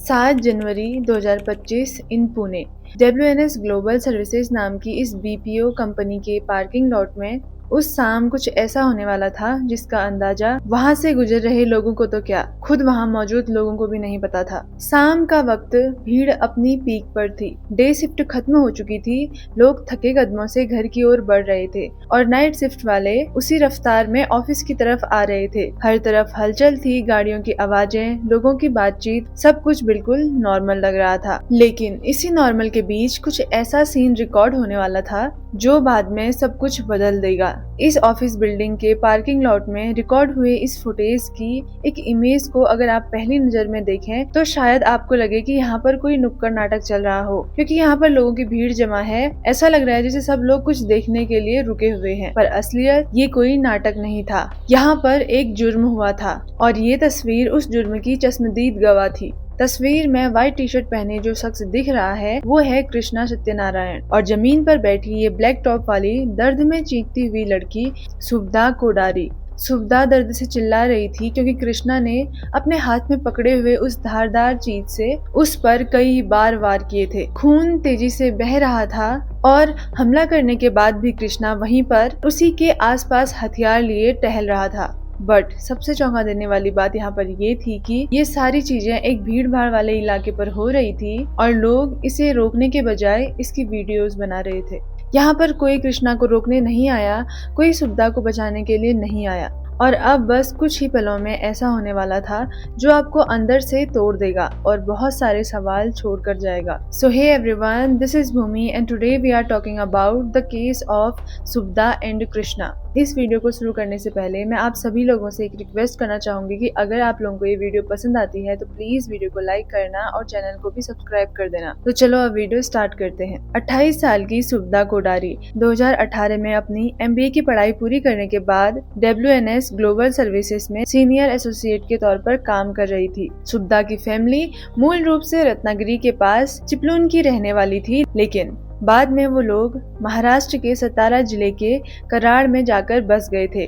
7 जनवरी 2025 इन Pune. WNS global services नाम की इस BPO कंपनी के पार्किंग लॉट में उस शाम कुछ ऐसा होने वाला था जिसका अंदाजा वहां से गुजर रहे लोगों को तो क्या, खुद वहां मौजूद लोगों को भी नहीं पता था। शाम का वक्त, भीड़ अपनी पीक पर थी। डे शिफ्ट खत्म हो चुकी थी। लोग थके कदमों से घर की ओर बढ़ रहे थे और नाइट शिफ्ट वाले उसी रफ्तार में ऑफिस की तरफ आ रहे थे। हर तरफ हलचल थी, गाड़ियों की आवाजें, लोगों की बातचीत, सब कुछ बिल्कुल नॉर्मल लग रहा था। लेकिन इसी नॉर्मल के बीच कुछ ऐसा सीन रिकॉर्ड होने वाला था जो बाद में सब कुछ बदल देगा। इस ऑफिस बिल्डिंग के पार्किंग लॉट में रिकॉर्ड हुए इस फुटेज की एक इमेज को अगर आप पहली नजर में देखें तो शायद आपको लगे कि यहाँ पर कोई नुक्कड़ नाटक चल रहा हो, क्योंकि यहाँ पर लोगों की भीड़ जमा है। ऐसा लग रहा है जैसे सब लोग कुछ देखने के लिए रुके हुए हैं, पर असलियत ये कोई नाटक नहीं था। यहाँ पर एक जुर्म हुआ था और ये तस्वीर उस जुर्म की चश्मदीद गवाह थी। तस्वीर में व्हाइट टी शर्ट पहने जो शख्स दिख रहा है वो है कृष्णा सत्यनारायण, और जमीन पर बैठी ये ब्लैक टॉप वाली दर्द में चीखती हुई लड़की शुभदा कोडारी। शुभदा दर्द से चिल्ला रही थी क्योंकि कृष्णा ने अपने हाथ में पकड़े हुए उस धारदार चीज से उस पर कई बार वार किए थे। खून तेजी से बह रहा था और हमला करने के बाद भी कृष्णा वहीं पर उसी के आसपास हथियार लिए टहल रहा था। बट सबसे चौंका देने वाली बात यहाँ पर ये थी कि ये सारी चीजें एक भीड़ भाड़ वाले इलाके पर हो रही थी और लोग इसे रोकने के बजाय इसकी वीडियोस बना रहे थे। यहाँ पर कोई कृष्णा को रोकने नहीं आया, कोई शुभदा को बचाने के लिए नहीं आया। और अब बस कुछ ही पलों में ऐसा होने वाला था जो आपको अंदर से तोड़ देगा और बहुत सारे सवाल छोड़कर जाएगा। So hey everyone, this is Bhumi and today we are talking about the case of Shubhada and Krishna. इस वीडियो को शुरू करने से पहले मैं आप सभी लोगों से एक रिक्वेस्ट करना चाहूंगी कि अगर आप लोगों को ये वीडियो पसंद आती है तो प्लीज वीडियो को लाइक करना और चैनल को भी सब्सक्राइब कर देना। तो चलो अब वीडियो स्टार्ट करते हैं। 28 साल की शुभदा कोडारी 2018 में अपनी MBA की पढ़ाई पूरी करने के बाद WNS ग्लोबल सर्विसेज में सीनियर एसोसिएट के तौर पर काम कर रही थी। शुभदा की फैमिली मूल रूप से रत्नागिरी के पास चिपलून की रहने वाली थी, लेकिन बाद में वो लोग महाराष्ट्र के सतारा जिले के कराड़ में जाकर बस गए थे।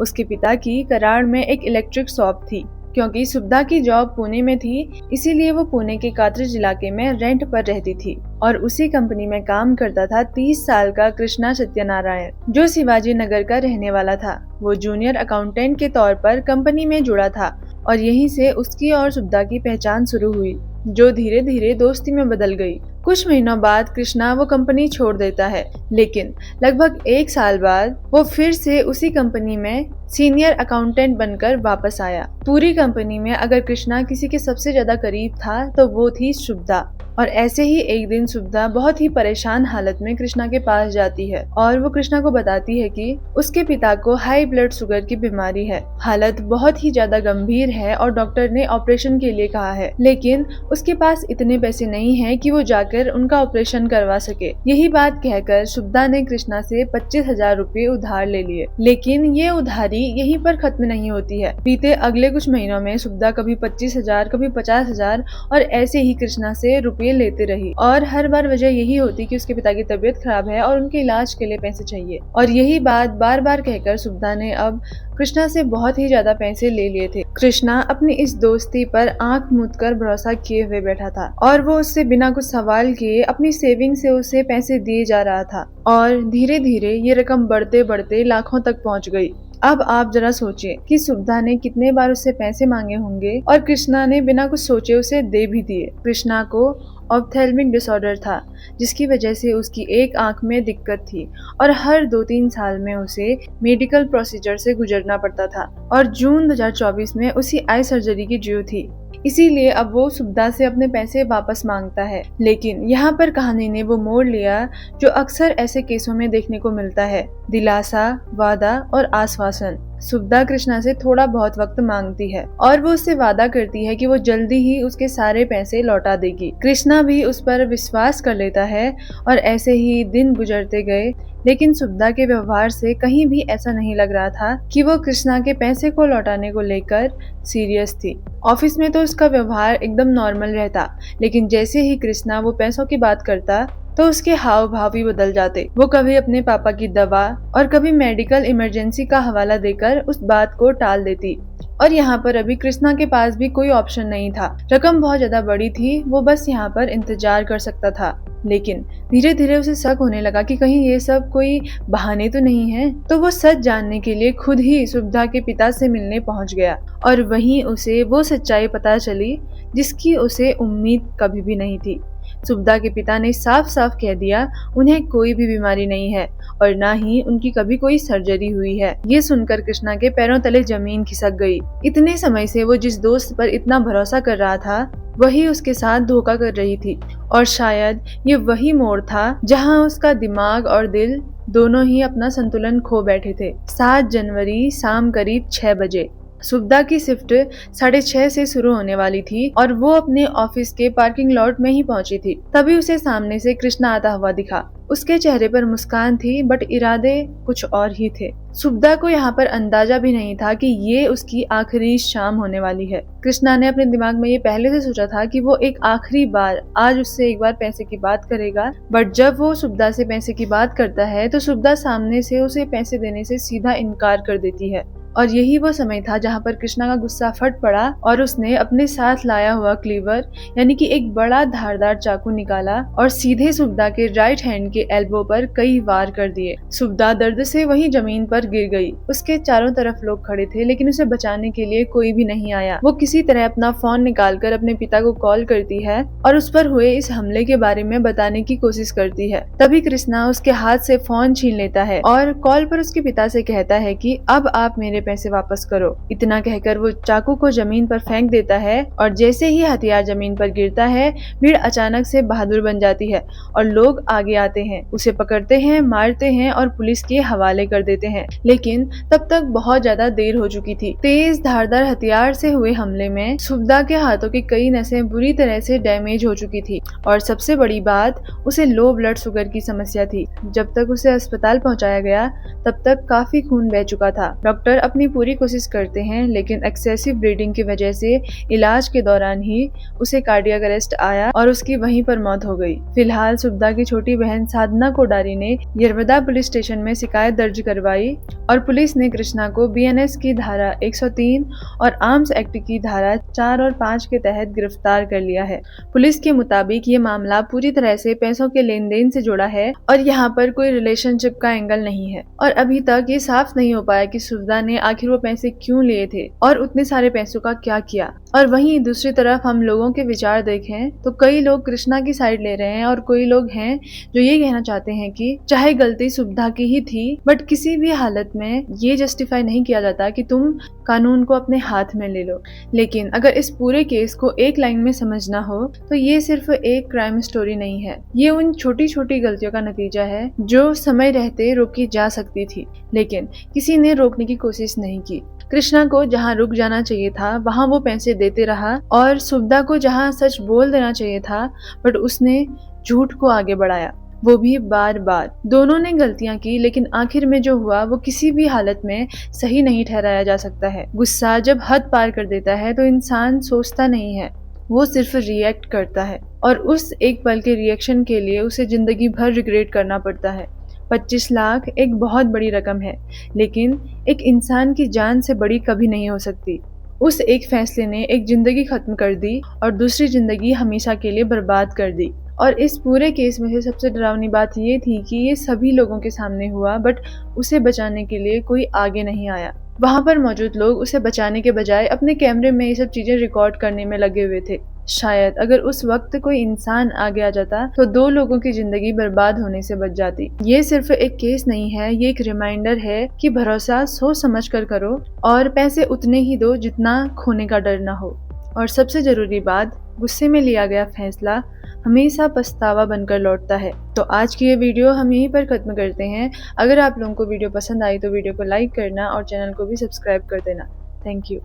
उसके पिता की कराड़ में एक इलेक्ट्रिक शॉप थी। क्योंकि शुभदा की जॉब पुणे में थी, इसीलिए वो पुणे के कात्रज इलाके में रेंट पर रहती थी और उसी कंपनी में काम करता था 30 साल का कृष्णा सत्यनारायण, जो शिवाजी नगर का रहने वाला था। वो जूनियर अकाउंटेंट के तौर पर कंपनी में जुड़ा था और यहीं से उसकी और शुभदा की पहचान शुरू हुई, जो धीरे धीरे दोस्ती में बदल गई। कुछ महीनों बाद कृष्णा वो कंपनी छोड़ देता है, लेकिन लगभग 1 साल बाद वो फिर से उसी कंपनी में सीनियर अकाउंटेंट बनकर वापस आया। पूरी कंपनी में अगर कृष्णा किसी के सबसे ज्यादा करीब था तो वो थी शुभदा। और ऐसे ही एक दिन शुभदा बहुत ही परेशान हालत में कृष्णा के पास जाती है और वो कृष्णा को बताती है कि उसके पिता को हाई ब्लड शुगर की बीमारी है। हालत बहुत ही ज्यादा गंभीर है और डॉक्टर ने ऑपरेशन के लिए कहा है, लेकिन उसके पास इतने पैसे नहीं है कि वो जाकर उनका ऑपरेशन करवा सके। यही बात कहकर शुभदा ने कृष्णा से 25,000 रुपए उधार ले लिए, लेकिन ये उधारी यहीं पर खत्म नहीं होती है। बीते अगले कुछ महीनों में शुभदा कभी 25,000, कभी 50,000 और ऐसे ही कृष्णा से रुपये लेते रही और हर बार वजह यही होती कि उसके पिता की तबीयत खराब है और उनके इलाज के लिए पैसे चाहिए। और यही बात बार बार कहकर शुभदा ने अब कृष्णा से बहुत ही ज्यादा पैसे ले लिए थे। कृष्णा अपनी इस दोस्ती पर आंख मूंद कर भरोसा किए हुए बैठा था और वो उससे बिना कुछ सवाल किए अपनी सेविंग से उसे पैसे दिए जा रहा था और धीरे धीरे ये रकम बढ़ते बढ़ते लाखों तक पहुंच गई। अब आप जरा सोचिए कि शुभदा ने कितने बार उससे पैसे मांगे होंगे और कृष्णा ने बिना कुछ सोचे उसे दे भी दिए। कृष्णा को ऑप्थेल्मिक डिसऑर्डर था, जिसकी वजह से उसकी एक आंख में दिक्कत थी और हर 2-3 साल में उसे मेडिकल प्रोसीजर से गुजरना पड़ता था और जून 2024 में उसी आई सर्जरी की ड्यू थी। इसीलिए अब वो शुभदा से अपने पैसे वापस मांगता है। लेकिन यहाँ पर कहानी ने वो मोड़ लिया जो अक्सर ऐसे केसों में देखने को मिलता है, दिलासा, वादा और आश्वासन। शुभदा कृष्णा से थोड़ा बहुत वक्त मांगती है और वो उससे वादा करती है कि वो जल्दी ही उसके सारे पैसे लौटा देगी। कृष्णा भी उस पर विश्वास कर लेता है और ऐसे ही दिन गुजरते गए, लेकिन शुभदा के व्यवहार से कहीं भी ऐसा नहीं लग रहा था कि वो कृष्णा के पैसे को लौटाने को लेकर सीरियस थी। ऑफिस में तो उसका व्यवहार एकदम नॉर्मल रहता, लेकिन जैसे ही कृष्णा वो पैसों की बात करता तो उसके हाव भाव भी बदल जाते। वो कभी अपने पापा की दवा और कभी मेडिकल इमरजेंसी का हवाला देकर उस बात को टाल देती और यहाँ पर अभी कृष्णा के पास भी कोई ऑप्शन नहीं था। रकम बहुत ज्यादा बड़ी थी, वो बस यहाँ पर इंतजार कर सकता था। लेकिन धीरे धीरे उसे शक होने लगा कि कहीं ये सब कोई बहाने तो नहीं है। तो वो सच जानने के लिए खुद ही सुविधा के पिता से मिलने पहुंच गया और वहीं उसे वो सच्चाई पता चली जिसकी उसे उम्मीद कभी भी नहीं थी। सुविधा के पिता ने साफ साफ कह दिया उन्हें कोई भी बीमारी नहीं है और ना ही उनकी कभी कोई सर्जरी हुई है। ये सुनकर कृष्णा के पैरों तले जमीन खिसक गई। इतने समय से वो जिस दोस्त पर इतना भरोसा कर रहा था वही उसके साथ धोखा कर रही थी और शायद ये वही मोड़ था जहां उसका दिमाग और दिल दोनों ही अपना संतुलन खो बैठे थे। 7 जनवरी शाम करीब 6 बजे सुविधा की शिफ्ट 6:30 से शुरू होने वाली थी और वो अपने ऑफिस के पार्किंग लॉट में ही पहुंची थी। तभी उसे सामने से कृष्णा आता हुआ दिखा। उसके चेहरे पर मुस्कान थी बट इरादे कुछ और ही थे। सुविधा को यहाँ पर अंदाजा भी नहीं था कि ये उसकी आखिरी शाम होने वाली है। कृष्णा ने अपने दिमाग में ये पहले से सोचा था कि वो एक आखिरी बार आज उससे एक बार पैसे की बात करेगा, बट जब वो सुविधा से पैसे की बात करता है तो सुविधा सामने से उसे पैसे देने से सीधा इनकार कर देती है। और यही वो समय था जहाँ पर कृष्णा का गुस्सा फट पड़ा और उसने अपने साथ लाया हुआ क्लीवर यानी कि एक बड़ा धारदार चाकू निकाला और सीधे सुविधा के राइट हैंड के एल्बो पर कई वार कर दिए। सुविधा दर्द से वहीं जमीन पर गिर गई। उसके चारों तरफ लोग खड़े थे लेकिन उसे बचाने के लिए कोई भी नहीं आया। वो किसी तरह अपना फोन निकालकर अपने पिता को कॉल करती है और उस पर हुए इस हमले के बारे में बताने की कोशिश करती है। तभी कृष्णा उसके हाथ से फोन छीन लेता है और कॉल पर उसके पिता से कहता है कि अब आप मेरे पैसे वापस करो। इतना कहकर वो चाकू को जमीन पर फेंक देता है और जैसे ही हथियार जमीन पर गिरता है भीड़ अचानक से बहादुर बन जाती है और लोग आगे आते हैं, उसे पकड़ते हैं, मारते हैं और पुलिस के हवाले कर देते हैं। लेकिन तब तक बहुत ज्यादा देर हो चुकी थी। तेज धारदार हथियार से हुए हमले में सुविधा के हाथों की कई नसें बुरी तरह से डैमेज हो चुकी थी और सबसे बड़ी बात उसे लो ब्लड शुगर की समस्या थी। जब तक उसे अस्पताल पहुंचाया गया तब तक काफी खून बह चुका था। डॉक्टर अपनी पूरी कोशिश करते हैं लेकिन एक्सेसिव ब्लीडिंग की वजह से इलाज के दौरान ही उसे कार्डियक अरेस्ट आया और उसकी वहीं पर मौत हो गई। फिलहाल सुविधा की छोटी बहन साधना कोडारी ने यरवदा पुलिस स्टेशन में शिकायत दर्ज करवाई और पुलिस ने कृष्णा को बीएनएस की धारा 103 और आर्म्स एक्ट की धारा 4 और 5 के तहत गिरफ्तार कर लिया है। पुलिस के मुताबिक ये मामला पूरी तरह से पैसों के लेन देन से जुड़ा है और यहाँ पर कोई रिलेशनशिप का एंगल नहीं है और अभी तक ये साफ नहीं हो पाया कि सुविधा ने आखिर वो पैसे क्यों लिए थे और उतने सारे पैसों का क्या किया। और वहीं दूसरी तरफ हम लोगों के विचार देखें तो कई लोग कृष्णा की साइड ले रहे हैं और कोई लोग हैं जो ये कहना चाहते हैं कि चाहे गलती सुविधा की ही थी बट किसी भी हालत में ये जस्टिफाई नहीं किया जाता कि तुम कानून को अपने हाथ में ले लो। लेकिन अगर इस पूरे केस को एक लाइन में समझना हो तो ये सिर्फ एक क्राइम स्टोरी नहीं है, ये उन छोटी छोटी गलतियों का नतीजा है जो समय रहते रोकी जा सकती थी लेकिन किसी ने रोकने की कोशिश नहीं की। कृष्णा को जहां रुक जाना चाहिए था वहां वो पैसे देते रहा और सुविधा को जहां सच बोल देना चाहिए था बट उसने झूठ को आगे बढ़ाया, वो भी बार बार। दोनों ने गलतियां की लेकिन आखिर में जो हुआ वो किसी भी हालत में सही नहीं ठहराया जा सकता है। गुस्सा जब हद पार कर देता है तो इंसान सोचता नहीं है, वो सिर्फ रिएक्ट करता है और उस एक पल के रिएक्शन के लिए उसे जिंदगी भर रिग्रेट करना पड़ता है। 25 लाख एक बहुत बड़ी रकम है लेकिन एक इंसान की जान से बड़ी कभी नहीं हो सकती। उस एक फैसले ने एक जिंदगी खत्म कर दी और दूसरी जिंदगी हमेशा के लिए बर्बाद कर दी। और इस पूरे केस में से सबसे डरावनी बात ये थी कि ये सभी लोगों के सामने हुआ बट उसे बचाने के लिए कोई आगे नहीं आया। वहां पर मौजूद लोग उसे बचाने के बजाय अपने कैमरे में ये सब चीजें रिकॉर्ड करने में लगे हुए थे। शायद अगर उस वक्त कोई इंसान आगे आ जाता तो 2 लोगों की जिंदगी बर्बाद होने से बच जाती। ये सिर्फ एक केस नहीं है, ये एक रिमाइंडर है कि भरोसा सोच समझ कर करो और पैसे उतने ही दो जितना खोने का डर ना हो। और सबसे जरूरी बात, गुस्से में लिया गया फैसला हमेशा पछतावा बनकर लौटता है। तो आज की ये वीडियो हम यहीं पर खत्म करते हैं। अगर आप लोगों को वीडियो पसंद आई तो वीडियो को लाइक करना और चैनल को भी सब्सक्राइब कर देना। Thank you.